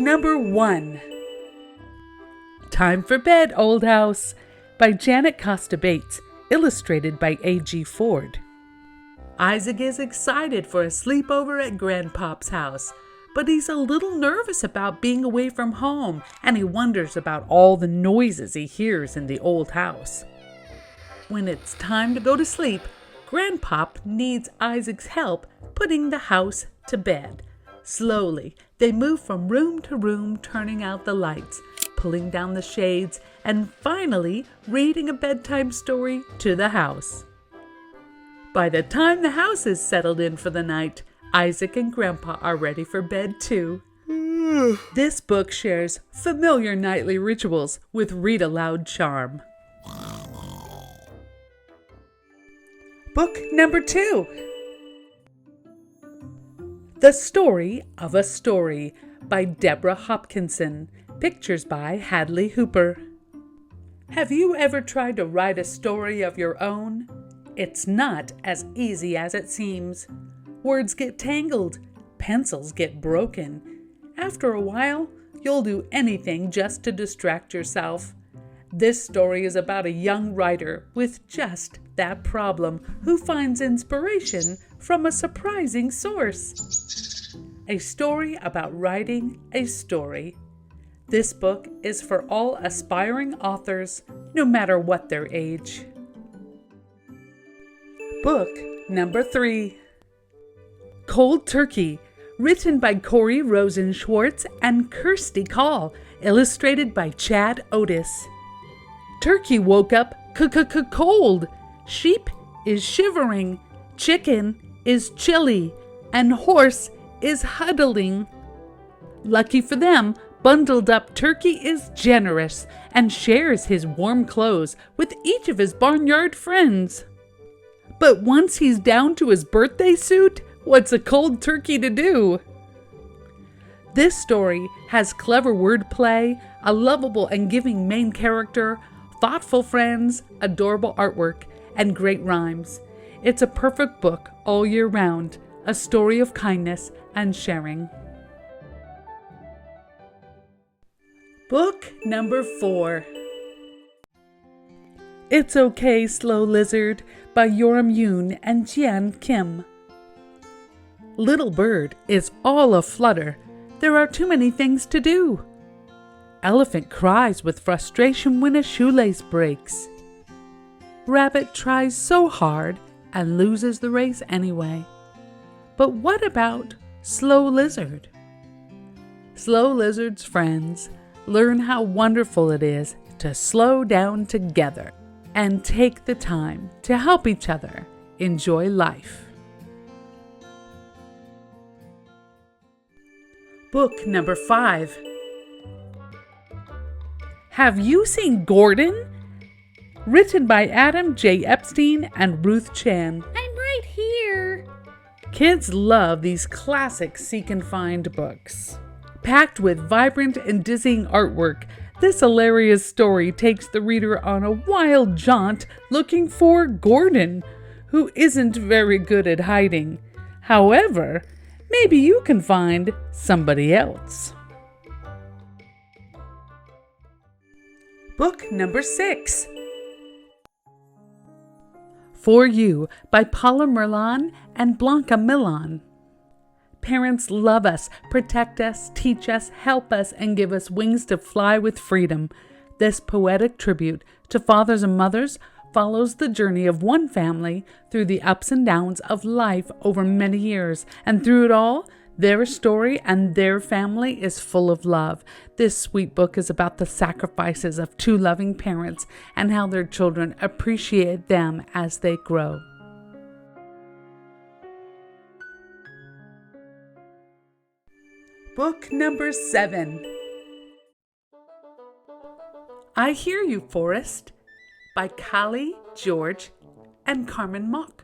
number 1. Time for Bed, Old House by Janet Costa Bates, illustrated by A.G. Ford. Isaac is excited for a sleepover at Grandpop's house, but he's a little nervous about being away from home, and he wonders about all the noises he hears in the old house. When it's time to go to sleep, Grandpop needs Isaac's help putting the house to bed. Slowly, they move from room to room, turning out the lights, pulling down the shades, and finally reading a bedtime story to the house. By the time the house is settled in for the night, Isaac and Grandpa are ready for bed too. This book shares familiar nightly rituals with read-aloud charm. Book number 2. The Story of a Story by Deborah Hopkinson. Pictures by Hadley Hooper. Have you ever tried to write a story of your own? It's not as easy as it seems. Words get tangled, pencils get broken. After a while, you'll do anything just to distract yourself. This story is about a young writer with just that problem who finds inspiration from a surprising source. A story about writing a story. This book is for all aspiring authors, no matter what their age. Book number 3. Cold Turkey, written by Corey Rosen Schwartz and Kirsty Call, illustrated by Chad Otis. Turkey woke up cold. Sheep is shivering. Chicken is chilly. And horse is huddling. Lucky for them, bundled up turkey is generous and shares his warm clothes with each of his barnyard friends. But once he's down to his birthday suit, what's a cold turkey to do? This story has clever wordplay, a lovable and giving main character, thoughtful friends, adorable artwork, and great rhymes. It's a perfect book all year round, a story of kindness and sharing. Book number 4. It's Okay, Slow Lizard by Yoram Yoon and Jian Kim. Little bird is all aflutter. There are too many things to do. Elephant cries with frustration when a shoelace breaks. Rabbit tries so hard and loses the race anyway. But what about Slow Lizard? Slow Lizard's friends learn how wonderful it is to slow down together and take the time to help each other enjoy life. Book number 5. Have you seen Gordon? Written by Adam J. Epstein and Ruth Chan. I'm right here. Kids love these classic seek and find books. Packed with vibrant and dizzying artwork, this hilarious story takes the reader on a wild jaunt looking for Gordon, who isn't very good at hiding. However, maybe you can find somebody else. Book number 6. For You by Paula Merlan and Blanca Milan. Parents love us, protect us, teach us, help us, and give us wings to fly with freedom. This poetic tribute to fathers and mothers follows the journey of one family through the ups and downs of life over many years, and through it all, their story and their family is full of love. This sweet book is about the sacrifices of two loving parents and how their children appreciate them as they grow. Book number 7. I Hear You Forrest by Callie George and Carmen Mock.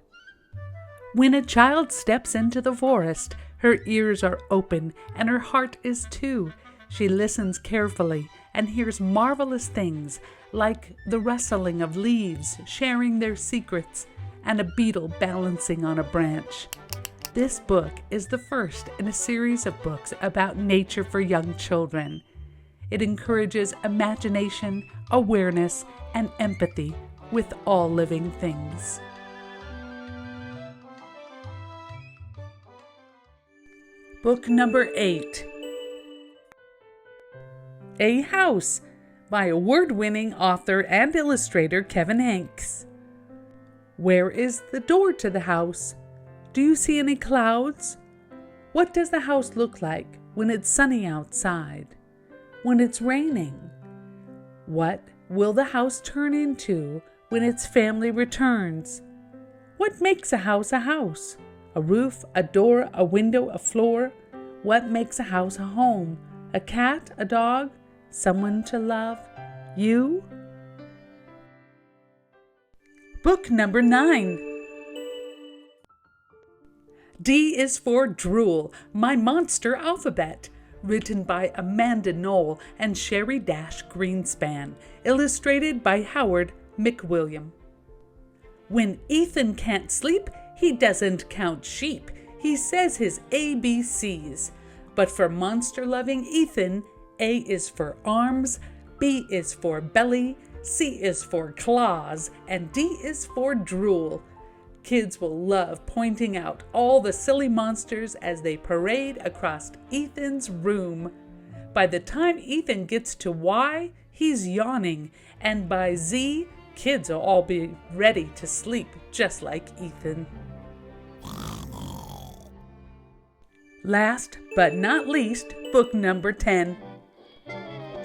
When a child steps into the forest, her ears are open and her heart is too. She listens carefully and hears marvelous things like the rustling of leaves sharing their secrets and a beetle balancing on a branch. This book is the first in a series of books about nature for young children. It encourages imagination, awareness, and empathy with all living things. Book number 8. A House by award-winning author and illustrator Kevin Hanks. Where is the door to the house? Do you see any clouds? What does the house look like when it's sunny outside? When it's raining? What will the house turn into when its family returns? What makes a house a house? A roof, a door, a window, a floor? What makes a house a home? A cat, a dog, someone to love? You? Book number 9. D is for Drool, My Monster Alphabet, written by Amanda Knoll and Sherry Greenspan, illustrated by Howard McWilliam. When Ethan can't sleep, he doesn't count sheep. He says his ABCs. But for monster-loving Ethan, A is for arms, B is for belly, C is for claws, and D is for drool. Kids will love pointing out all the silly monsters as they parade across Ethan's room. By the time Ethan gets to Y, he's yawning, and by Z, kids will all be ready to sleep just like Ethan. Last but not least, book number 10.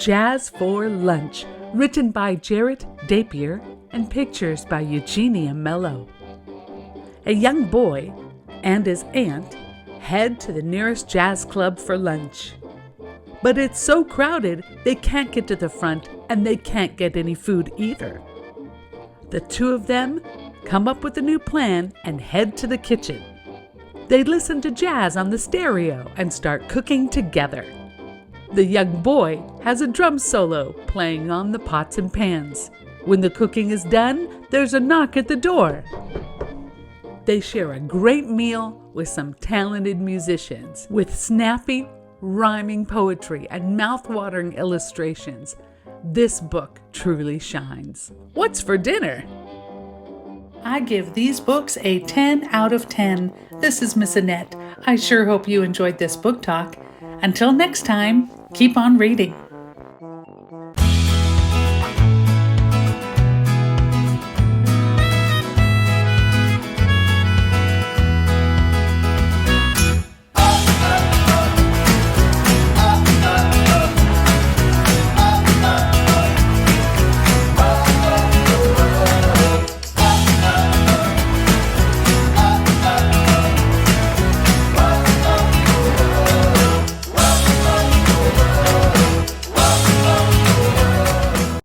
Jazz for Lunch, written by Jarrett Dapier and pictures by Eugenia Mello. A young boy and his aunt head to the nearest jazz club for lunch. But it's so crowded they can't get to the front and they can't get any food either. The two of them come up with a new plan and head to the kitchen. They listen to jazz on the stereo and start cooking together. The young boy has a drum solo playing on the pots and pans. When the cooking is done, there's a knock at the door. They share a great meal with some talented musicians with snappy, rhyming poetry and mouth-watering illustrations. This book truly shines. What's for dinner? I give these books a 10 out of 10. This is Miss Annette. I sure hope you enjoyed this book talk. Until next time, keep on reading.